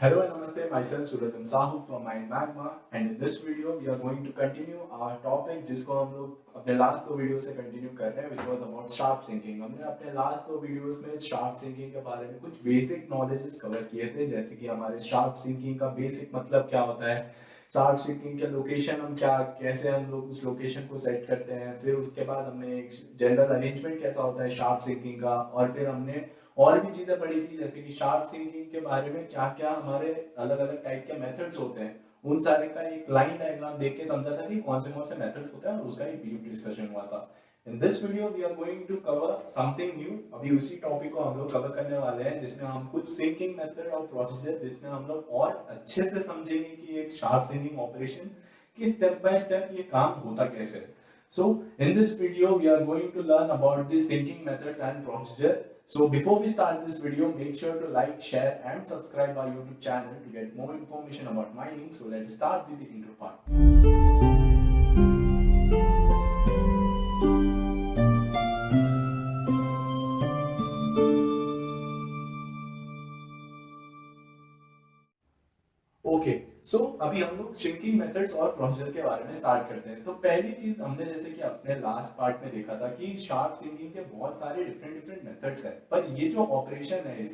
Hello and namaste, myself Suraj Sahu from Mind Magma and in this video we are going to continue our topic जिसको हम लोग अपने last दो video से continue कर रहे हैं which was about shaft sinking। हमने अपने लास्ट दो वीडियोस में shaft sinking के बारे में कुछ बेसिक नॉलेजेस कवर किए थे, जैसे कि हमारे shaft sinking का बेसिक मतलब क्या होता है, shaft sinking के लोकेशन हम क्या कैसे हम लोग उस लोकेशन को सेट करते हैं, फिर उसके बाद हमने एक जनरल अरेंजमेंट कैसा होता है shaft sinking का, और फिर हमने और भी चीजें पढ़ी थी जैसे कि शार्प सिंकिंग के बारे में क्या क्या हमारे अलग अलग टाइप के मेथड्स होते हैं, उन सारे का एक लाइन डायग्राम देख के समझा था कि कौन से मेथड्स होते हैं और उसका एक ब्रीफ डिस्कशन हुआ था। In this video we are going to cover something new. अभी उसी टॉपिक को हम लोग कवर करने वाले हैं जिसमें हम कुछ सिंकिंग मेथड और प्रोसीजर जिसमें हम लोग और अच्छे से समझेंगे कि एक शार्प सिंकिंग ऑपरेशन की स्टेप बाय स्टेप ये काम होता कैसे है। So in this video we are going to learn about the syncing methods and procedure. So before we start this video, make sure to like, share and subscribe our YouTube channel to get more information about mining. So let's start with the intro part. Okay so अभी हम लोग sinking methods और procedure के बारे में start करते हैं। तो पहली चीज हमने जैसे कि अपने लास्ट पार्ट में देखा था कि शार्प सिंकिंग के बहुत सारे डिफरेंट मेथड्स हैं, पर ये जो ऑपरेशन है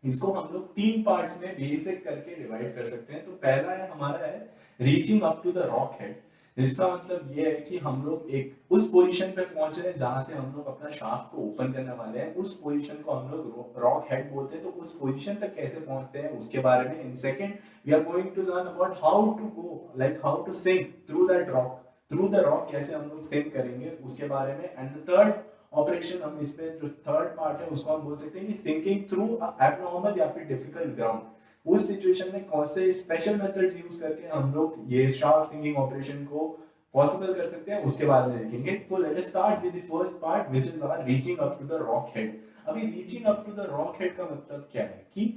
इसको हम लोग तीन पार्ट्स में बेसिक करके डिवाइड कर सकते हैं। तो पहला है हमारा है reaching up to the rock head. इसका मतलब ये है कि हम लोग एक उस पोजीशन पे पहुंच रहे हैं जहां से हम लोग अपना शाफ्ट को ओपन करने वाले हैं, उस पोजीशन को हम लोग रॉक हेड बोलते हैं। तो उस पोजीशन तक कैसे पहुंचते हैं उसके बारे में in second we are going to learn about how to go like how to sink through the rock कैसे हम लोग सिंक करेंगे उसके बारे में। एंड द थर्ड ऑपरेशन हम इसमें जो थर्ड पार्ट है उसको हम बोल सकते हैं कि सिंकिंग थ्रू एब्नॉर्मल या फिर डिफिकल्ट ग्राउंड। उस सिचुएशन में कौन से स्पेशल मेथड्स यूज करके हम लोग ये शार्प सिंकिंग ऑपरेशन को पॉसिबल कर सकते हैं उसके बारे में देखेंगे। तो let us start with the first part which is our reaching up to the rock head. अभी reaching up to the rock head का मतलब क्या है कि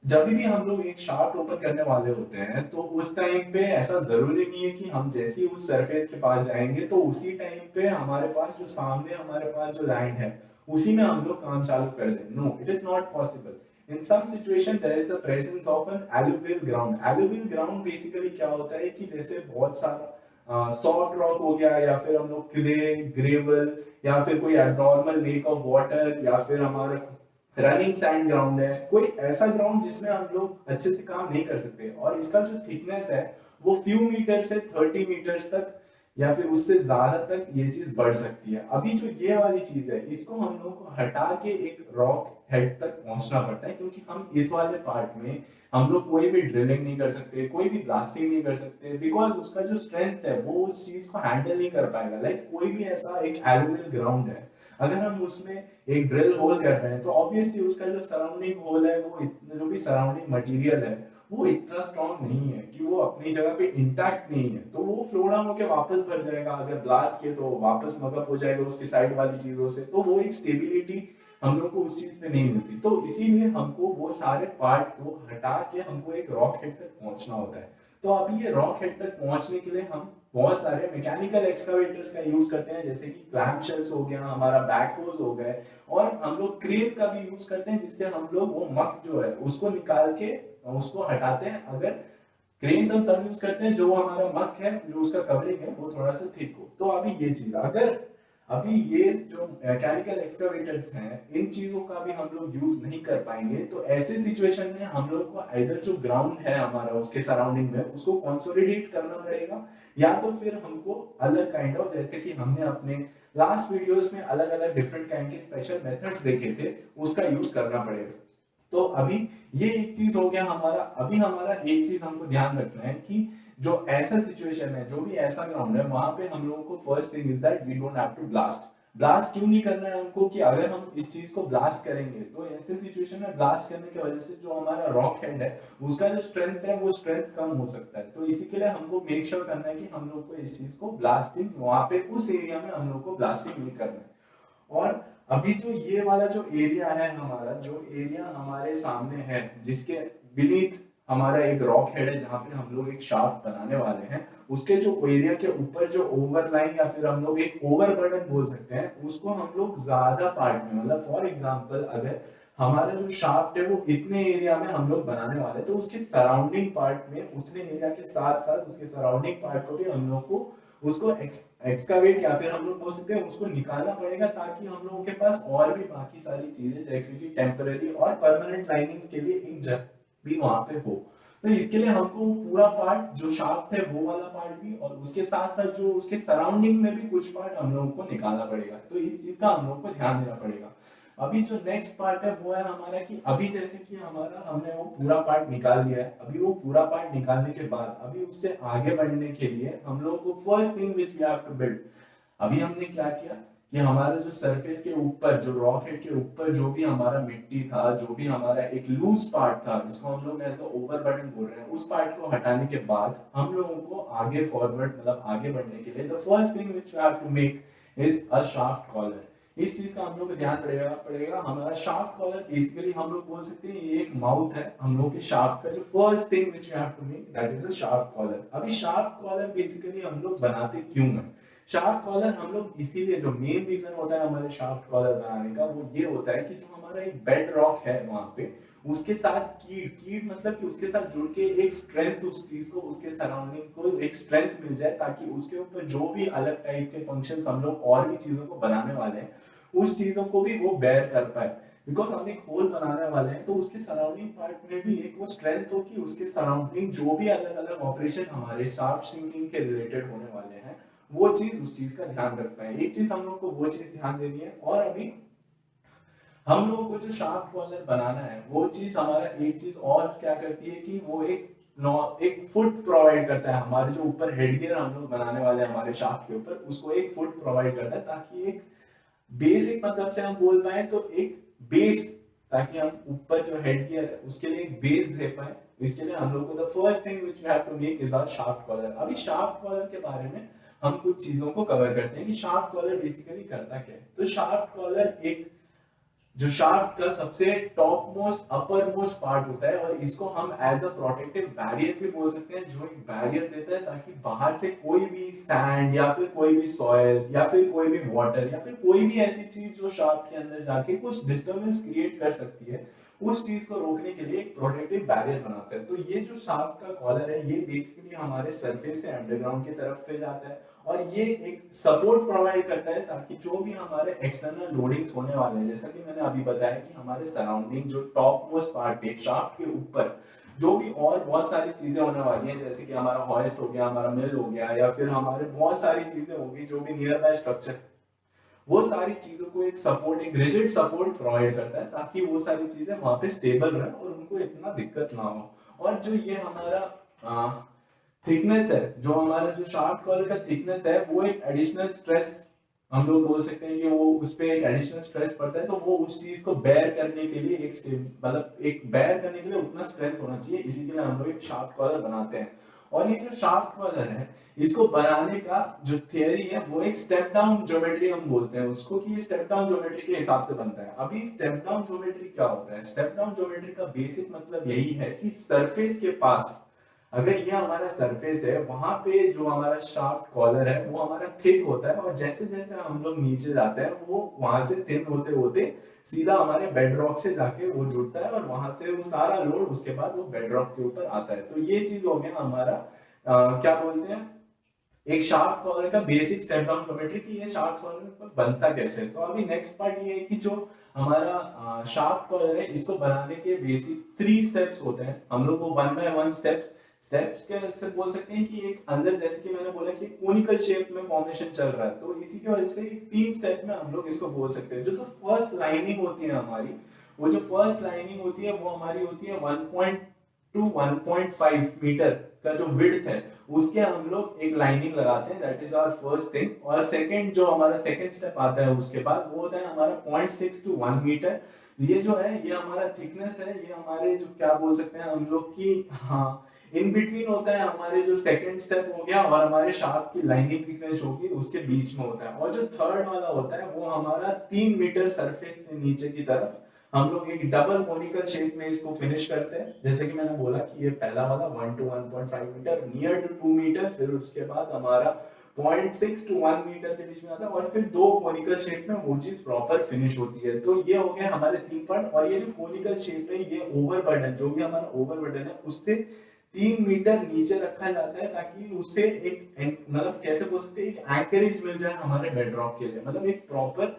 जब भी हम लोग एक शाफ्ट ओपन करने वाले होते हैं तो उस टाइम पे ऐसा जरूरी नहीं है कि हम जैसे ही उस सरफेस के पास जाएंगे तो उसी टाइम पे हमारे पास जो सामने हमारे पास जो लैंड है उसी में हम लोग काम चालू कर दें। No, it is not possible. In some situation there is the presence of an alluvial ground. Alluvial ground basically क्या होता है कि जैसे बहुत सारा सॉफ्ट रॉक हो गया या फिर हम लोग क्ले, ग्रेवल या फिर कोई एब्नॉर्मल लेक ऑफ वाटर या फिर हमारा रनिंग सैंड ग्राउंड है, कोई ऐसा ग्राउंड जिसमें हम लोग अच्छे से काम नहीं कर सकते और इसका जो थिकनेस है वो फ्यू मीटर से 30 मीटर्स तक या फिर उससे ज्यादा तक ये चीज बढ़ सकती है। अभी जो ये वाली चीज है इसको हम लोग को हटा के एक रॉक हेड तक पहुंचना पड़ता है, क्योंकि हम इस वाले पार्ट में हम लोग कोई भी ड्रिलिंग नहीं कर सकते, कोई भी ब्लास्टिंग नहीं कर सकते, बिकॉज उसका जो स्ट्रेंथ है वो उस चीज को हैंडल नहीं कर पाएगा। लाइक कोई भी ऐसा एक एलुवियल ग्राउंड है, अगर हम उसमें एक ड्रिल होल कर रहे हैं तो ऑब्वियसली उसका जो सराउंडिंग होल है वो जो भी सराउंडिंग मटेरियल है वो इतना स्ट्रॉन्ग नहीं है कि वो अपनी जगह पे इंटैक्ट नहीं है, तो वो फ्लो डाउन होकर वापस भर जाएगा। अगर ब्लास्ट किए तो वापस मगअप हो जाएगा उसकी साइड वाली चीजों से, तो वो एक स्टेबिलिटी हम लोग को उस चीज पे नहीं मिलती। तो इसीलिए हमको वो सारे पार्ट को हटा के हमको एक रॉक हेड तक पहुंचना होता है। तो अभी ये रॉक हेड तक पहुंचने के लिए हम बहुत सारे मैकेनिकल एक्सकावेटर्स का यूज करते हैं, जैसे कि क्लैम्प शेल्स हो गया, हमारा बैकहोज हो गए, और हम लोग क्रेन्स का भी यूज करते हैं जिससे हम लोग वो मक जो है उसको निकाल के उसको हटाते हैं। अगर क्रेन्स हम तब यूज करते हैं जो हमारा मक है, जो उसका कवरिंग है वो थोड़ा सा थिक हो। तो अभी ये चीज अगर अभी ये जो मैकेनिकल एक्सकावेटर्स हैं इन चीजों का भी हम लोग यूज नहीं कर पाएंगे, तो ऐसे सिचुएशन में हम लोग को इधर जो ग्राउंड है हमारा उसके सराउंडिंग में उसको कंसोलिडेट करना पड़ेगा, या तो फिर हमको अलग काइंड ऑफ, जैसे कि हमने अपने लास्ट वीडियोस में अलग अलग डिफरेंट काइंड के स्पेशल मेथड्स देखे थे उसका यूज करना पड़ेगा। तो अभी ये एक चीज हो गया हमारा। अभी हमारा एक चीज हमको ध्यान रखना है कि जो ऐसा सिचुएशन है, जो भी ऐसा ग्राउंड है, वहां पे हम लोगों को first thing is that we don't have to blast. Blast क्यों नहीं करना है हमको कि अगर हम इस चीज को ब्लास्ट करेंगे तो ऐसे सिचुएशन में ब्लास्ट करने की वजह से जो हमारा रॉक हेड है उसका जो स्ट्रेंथ है वो स्ट्रेंथ कम हो सकता है। तो इसी के लिए हमको मेक श्योर करना है कि हम लोग को इस चीज को ब्लास्टिंग वहां पे उस एरिया में हम लोग को ब्लास्टिंग नहीं करना है। और अभी जो ये वाला जो एरिया है हमारा, जो एरिया हमारे सामने है जिसके बीनीथ हमारा एक रॉक हेड है जहां पे हम लोग एक शाफ्ट बनाने वाले हैं, उसके जो एरिया के ऊपर जो ओवरलाइन या फिर हम लोग एक ओवरबर्डन बोल सकते हैं उसको हम लोग ज्यादा पार्ट में, मतलब फॉर एग्जांपल अगर हमारा जो शाफ्ट है वो इतने एरिया में हम लोग बनाने वाले हैं, तो उसके सराउंडिंग पार्ट में उतने एरिया के साथ साथ उसके सराउंडिंग पार्ट को भी हम लोग को उसको एक्सकावेट या फिर हम लोग बोल सकते हैं उसको निकालना पड़ेगा, ताकि हम लोगों के पास और भी बाकी सारी चीजें जैसे कि टेम्पररी और परमानेंट लाइनिंग्स के लिए एक जगह भी वहां पे हो। तो इसके लिए हमको पूरा पार्ट जो शाफ्ट है वो वाला पार्ट भी, और उसके साथ साथ जो उसके सराउंडिंग में भी कुछ पार्ट हम लोगों को निकालना पड़ेगा। तो इस चीज का हम लोग को ध्यान देना पड़ेगा। अभी जो नेक्स्ट पार्ट है वो है हमारा कि अभी जैसे कि हमारा हमने वो पूरा पार्ट निकाल लिया है, अभी वो पूरा पार्ट निकालने के बाद अभी उससे आगे बढ़ने के लिए हम लोग को first thing which we have to build, अभी हमने क्या किया कि हमारा जो सरफेस के ऊपर जो रॉक हेड के ऊपर जो भी हमारा मिट्टी था, जो भी हमारा एक लूज पार्ट था जिसको हम लोग ऐसा ओवरबर्डन बोल रहे हैं, उस पार्ट को हटाने के बाद हम लोगों को आगे फॉरवर्ड मतलब आगे बढ़ने के लिए the first thing which we have to make is a shaft collar. इस चीज का हम लोग को ध्यान पड़ेगा। हमारा शाफ्ट कॉलर बेसिकली हम लोग बोल सकते हैं ये एक माउथ है हम लोग के शाफ्ट का। जो first thing which we have to make that is a shaft collar. अभी शाफ्ट कॉलर बेसिकली हम लोग बनाते क्यों हैं? शाफ्ट कॉलर हम लोग इसीलिए, जो मेन रीजन होता है हमारे शाफ्ट कॉलर बनाने का वो ये होता है कि जो हमारा एक बेड रॉक है वहां पे उसके साथ कीड कीड मतलब कि उसके साथ जुड़ के एक स्ट्रेंथ उस चीज को, उसके सराउंडिंग को एक स्ट्रेंथ मिल जाए, ताकि उसके ऊपर जो भी अलग टाइप के फंक्शंस हम लोग और भी चीजों को बनाने वाले हैं उस चीजों को भी वो बेयर कर पाए। बिकॉज हम एक होल बनाने वाले हैं तो उसके सराउंडिंग पार्ट में भी एक वो स्ट्रेंथ हो कि उसके सराउंडिंग जो भी अलग अलग ऑपरेशन हमारे शाफ्ट सिंकिंग के रिलेटेड होने वाले हैं वो चीज उस चीज का ध्यान रख पाए। एक चीज हम लोग को वो चीज ध्यान देनी है। और अभी हम लोगों को जो शाफ्ट कॉलर बनाना है वो चीज हमारा एक चीज और क्या करती है कि वो एक फुट प्रोवाइड करता है। हमारे जो ऊपर हेडगियर हम लोग बनाने वाले हैं हमारे शाफ्ट के ऊपर, उसको एक फुट प्रोवाइड करता है, ताकि एक बेसिक मतलब से हम बोल पाए तो एक बेस, ताकि हम ऊपर जो हेडगियर है उसके लिए एक बेस दे पाए। इसके लिए हम लोग को the first thing which we have to make is our shaft collar. अभी शाफ्ट कॉलर के बारे में हम कुछ चीजों को कवर करते हैं कि शाफ्ट कॉलर बेसिकली करता क्या है। तो शाफ्ट कॉलर एक जो शाफ्ट का सबसे top most upper most part होता है, और इसको हम एज अ प्रोटेक्टिव बैरियर भी बोल सकते हैं, जो एक बैरियर देता है ताकि बाहर से कोई भी सैंड या फिर कोई भी सॉइल या फिर कोई भी वाटर या फिर कोई भी ऐसी चीज जो शाफ्ट के अंदर जाके कुछ डिस्टर्बेंस क्रिएट कर सकती है उस चीज को रोकने के लिए एक प्रोटेक्टिव बैरियर बनाता है। तो ये जो शाफ्ट का कॉलर है ये बेसिकली हमारे सरफेस से अंडरग्राउंड की तरफ पे जाता है, और ये एक सपोर्ट प्रोवाइड करता है ताकि जो भी हमारे एक्सटर्नल लोडिंग्स होने वाले हैं, जैसा कि मैंने अभी बताया कि हमारे सराउंडिंग जो टॉप मोस्ट पार्ट है शाफ्ट के ऊपर जो भी और बहुत सारी चीजें होने वाली हैं, जैसे कि हमारा हॉइस्ट हो गया, हमारा मिल हो गया, या फिर हमारे बहुत सारी चीजें होगी जो भी नियर बाय स्ट्रक्चर, वो सारी चीजों को एक सपोर्ट, एक रिजिड सपोर्ट प्रोवाइड करता है ताकि वो सारी चीजें वहां पे स्टेबल रहे और उनको इतना दिक्कत ना हो। और जो ये हमारा थिकनेस है, जो हमारा जो शाफ्ट कॉलर का थिकनेस है वो एक एडिशनल स्ट्रेस हम लोग बोल सकते हैं कि वो उस पे एक एडिशनल स्ट्रेस पड़ता है, तो वो उस चीज को बेयर करने के लिए एक मतलब एक बेयर करने के लिए उतना स्ट्रेंथ होना चाहिए, इसी के लिए हम लोग एक शाफ्ट कॉलर बनाते हैं। और ये जो शाफ्ट कॉलर है इसको बनाने का जो थियरी है वो एक स्टेप डाउन ज्योमेट्री हम बोलते हैं उसको, कि स्टेप डाउन ज्योमेट्री के हिसाब से बनता है। अभी स्टेप डाउन ज्योमेट्री क्या होता है? स्टेप डाउन ज्योमेट्री का बेसिक मतलब यही है कि सरफेस के पास, अगर ये हमारा सरफेस है वहां पे जो हमारा शाफ्ट कॉलर है वो हमारा थिक होता है, और जैसे जैसे हम लोग नीचे जाते हैं वो वहां से थिन होते होते सीधा हमारे बेड रॉक से जाके वो जुड़ता है, और वहां से वो सारा लोड उसके बाद वो बेड रॉक के ऊपर आता है। तो ये चीज हो गया हमारा क्या बोलते हैं एक शाफ्ट कॉलर का बेसिक स्टेप डाउन ज्योमेट्री, कि ये शाफ्ट कॉलर बनता कैसे है। तो अभी नेक्स्ट पार्ट ये है कि जो हमारा शाफ्ट कॉलर है इसको बनाने के बेसिक 3 स्टेप्स होते हैं। हम लोग को 1 बाय 1 स्टेप्स के से बोल सकते हैं कि एक अंदर, जैसे कि मैंने बोला कि कोनिकल शेप में फॉर्मेशन चल रहा है, तो इसी की वजह से 3 स्टेप में हम लोग इसको बोल सकते हैं। जो तो फर्स्ट लाइनिंग होती है हमारी, वो जो फर्स्ट लाइनिंग होती है वो हमारी होती है 1.2 1.5 मीटर का जो विड्थ है उसके हम लोग एक लाइनिंग लगाते हैं, that is our first thing. और सेकंड जो हमारा सेकंड स्टेप आता है उसके बाद वो होता है हमारा 0.6 टू 1 मीटर। ये जो है ये हमारा थिकनेस है, ये हमारे जो क्या बोल सकते हैं हम लोग की, हाँ, इन बिटवीन होता है हमारे जो सेकंड स्टेप हो गया और हमारे शाफ्ट की लाइनिंग थिकनेस होगी उसके बीच में होता है। और जो थर्ड वाला होता है वो हमारा 3 मीटर सरफेस से नीचे की तरफ हम लोग एक डबल कोनिकल शेप में इसको फिनिश करते हैं। जैसे कि मैंने बोला कि ये पहला वाला 1 to 1.5 meter, near to 2 meter, फिर उसके बाद हमारा 0.6 to 1 मीटर के बीच में आता है, और फिर दो कोनिकल शेप में वो चीज प्रॉपर फिनिश होती है। तो ये हो गए हमारे 3 पार्ट, और ये जो कोनिकल शेप है ये ओवरबर्डन, जो भी हमारा ओवरबर्डन है उससे 3 मीटर नीचे रखा जाता है, ताकि उससे एक मतलब कैसे बोल सकते हैं, एक एंकरेज मिल जाए हमारे बेडरॉक के लिए, मतलब एक प्रॉपर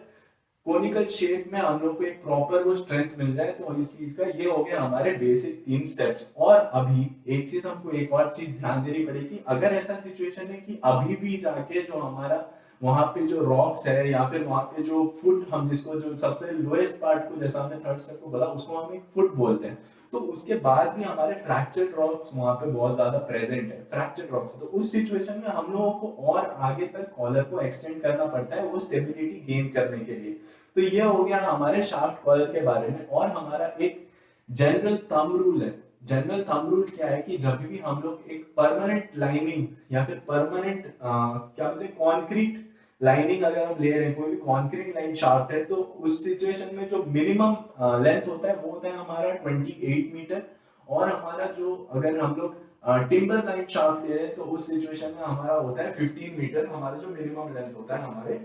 कोनिकल शेप में हम लोग को एक प्रॉपर वो स्ट्रेंथ मिल जाए। तो इस चीज का ये हो गया हमारे बेसिक 3 स्टेप्स। और अभी एक चीज हमको एक और चीज ध्यान देनी पड़ेगी, अगर ऐसा सिचुएशन है कि अभी भी जाके जो हमारा वहां पे जो रॉक्स है या फिर वहां पे जो फुट, हम जिसको जो सबसे लोएस्ट पार्ट को, जैसा हमने थर्ड स्टेप को बोला, उसको हम एक फुट बोलते हैं, तो उसके बाद भी हमारे फ्रैक्चर्ड रॉक्स वहां पे बहुत ज्यादा प्रेजेंट है, फ्रैक्चर्ड रॉक्स। तो उस सिचुएशन में हम लोगों को और आगे तक कॉलर को एक्सटेंड करना पड़ता है वो स्टेबिलिटी गेन करने के लिए। तो ये हो गया हमारे शाफ्ट कॉलर के बारे में। और हमारा एक जनरल थंब रूल है। जनरल थंब रूल क्या है कि जब भी हम लोग एक परमानेंट लाइनिंग या फिर परमानेंट क्या बोलते हैं कंक्रीट लाइनिंग अगर हम ले रहे हैं, कोई भी कंक्रीट लाइन शाफ्ट है, तो उस सिचुएशन में जो मिनिमम लेंथ होता है वो होता है हमारा 28 मीटर। और हमारा जो अगर हम लोग टिम्बर लाइन शाफ्ट ले रहे हैं तो उस सिचुएशन में हमारा होता है 15 मीटर, हमारा जो मिनिमम लेंथ होता है हमारे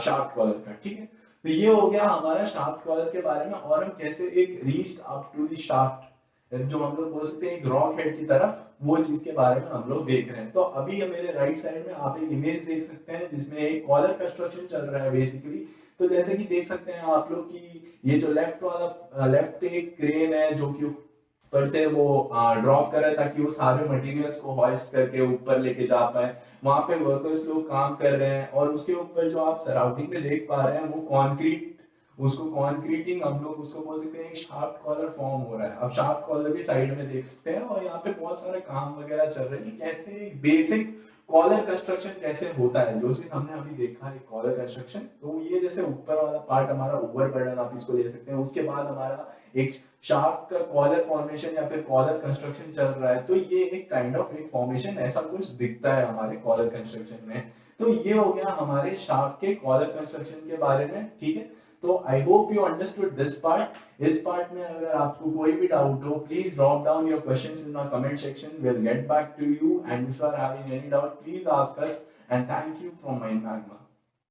शाफ्ट कॉलर का। ठीक है, तो ये हो गया हमारा शाफ्ट कॉलर के बारे में। और हम कैसे एक reached up to the shaft, जो हम लोग बोल सकते हैं एक रॉक हेड की तरफ, वो चीज के बारे में हम लोग देख रहे हैं। तो अभी मेरे राइट साइड में आप एक इमेज देख सकते हैं जिसमें एक कॉलर कंस्ट्रक्शन चल रहा है बेसिकली। तो जैसे कि देख सकते हैं आप लोग कि ये जो लेफ्ट वाला, लेफ्ट पे एक क्रेन है जो कि ऊपर से वो ड्रॉप कर रहा है ताकि वो सारे मटेरियल्स को हॉइस्ट करके ऊपर लेके जा पाए। वहां पे वर्कर्स लोग काम कर रहे हैं, और उसके ऊपर जो आप सराउंडिंग में देख पा रहे हैं वो कंक्रीट, उसको कंक्रीटिंग हम लोग उसको बोल सकते हैं, एक शाफ्ट कॉलर फॉर्म हो रहा है। अब शाफ्ट कॉलर भी साइड में देख सकते हैं, और यहाँ पे बहुत सारे काम वगैरह चल रहे हैं कि कैसे एक बेसिक कॉलर कंस्ट्रक्शन कैसे होता है, जो चीज हमने अभी देखा है कॉलर कंस्ट्रक्शन। तो ये जैसे ऊपर वाला पार्ट हमारा ओवरबर्डन आप इसको ले सकते हैं, उसके बाद हमारा एक शाफ्ट का कॉलर फॉर्मेशन या फिर कॉलर कंस्ट्रक्शन चल रहा है। तो ये एक काइंड ऑफ एक फॉर्मेशन ऐसा कुछ दिखता है हमारे कॉलर कंस्ट्रक्शन में। तो ये हो गया हमारे शाफ्ट के कॉलर कंस्ट्रक्शन के बारे में। ठीक है, तो I hope you understood this part. इस पार्ट में अगर आपको कोई भी डाउट हो, please drop down your questions in the comment section, will get back to you, and if you are having any doubt please ask us, and thank you from my magma.